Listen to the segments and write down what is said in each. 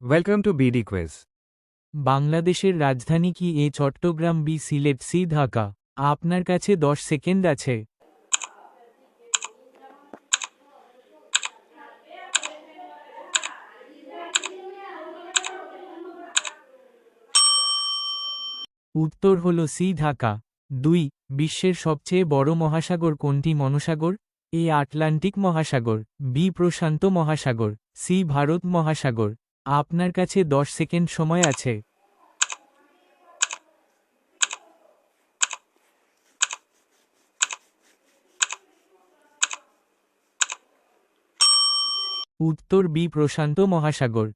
Welcome to BD Quiz. বাংলাদেশের রাজধানী কি? এ চট্টগ্রাম, বি সিলেট, সি ঢাকা। আপনার কাছে 10 সেকেন্ড আছে। উত্তর হল সি ঢাকা। 2. বিশ্বের সবচেয়ে বড় মহাসাগর কোনটি? মহাসাগর। এ আটলান্টিক মহাসাগর, বি প্রশান্ত মহাসাগর, সি ভারত মহাসাগর। আপনার কাছে 10 সেকেন্ড সময় আছে। উত্তর বি প্রশান্ত মহাসাগর।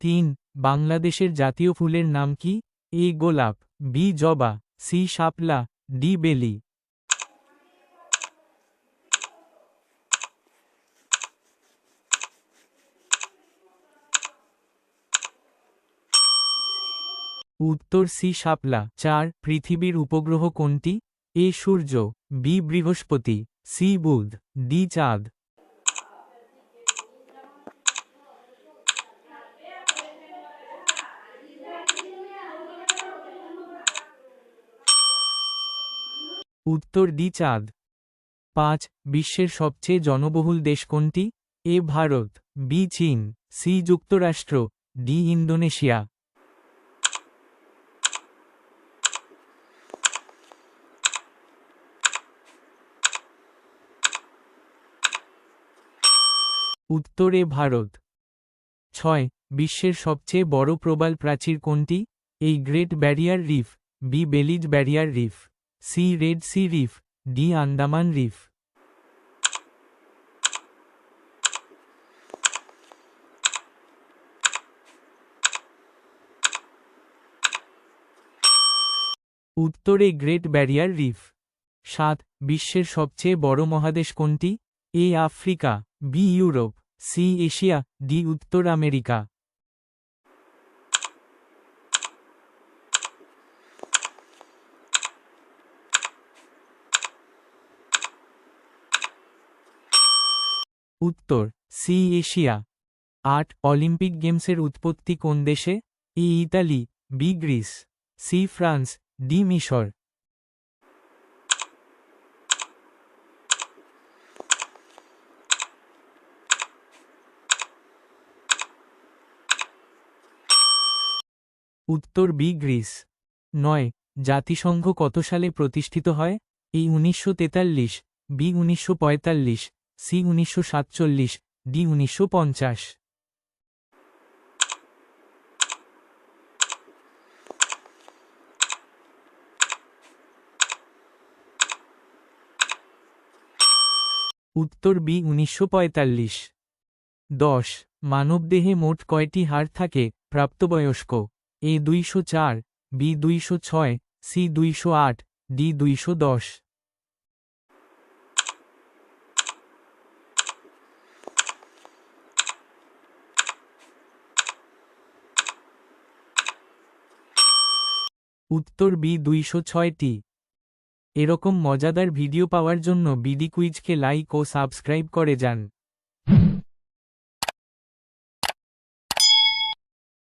3. বাংলাদেশের জাতীয় ফুলের নাম কি? এ গোলাপ, বি জবা, সি শাপলা, ডি বেলি। উত্তর সি শাপলা। 4. পৃথিবীর উপগ্রহ কোনটি? এ সূর্য, বি বৃহস্পতি, সি বুধ, ডি চাঁদ। উত্তর ডি চাঁদ। 5. বিশ্বের সবচেয়ে জনবহুল দেশ কোনটি? এ ভারত, বি চীন, সি যুক্তরাষ্ট্র, ডি ইন্দোনেশিয়া। উত্তর এ ভারত। 6. বিশ্বের সবচেয়ে বড় প্রবাল প্রাচীর কোনটি? A Great Barrier Reef, B Belize Barrier Reef, C Red Sea Reef, D Andaman Reef. উত্তর এ গ্রেট ব্যারিয়ার রিফ। 7. বিশ্বের সবচেয়ে বড় মহাদেশ কোনটি? A Africa, B Europe, C Asia, D উত্তর আমেরিকা। উত্তর সি এশিয়া। 8. অলিম্পিক গেমসের উৎপত্তি কোন দেশে? A Italy, B Greece, C France, D মিশর। উত্তর বি গ্রিস। 9. জাতিসংঘ কত সালে প্রতিষ্ঠিত হয়? এ 1943, বি 1945, সি 1947, ডি 1950। উত্তর বি 1945। 10. মানবদেহে মোট কয়টি হাড় থাকে প্রাপ্তবয়স্ক? এ 204, বি 206, সি 208, ডি 210। উত্তর বি 206টি। এরকম মজাদার ভিডিও পাওয়ার জন্য বিডি কুইজকে লাইক ও সাবস্ক্রাইব করে যান।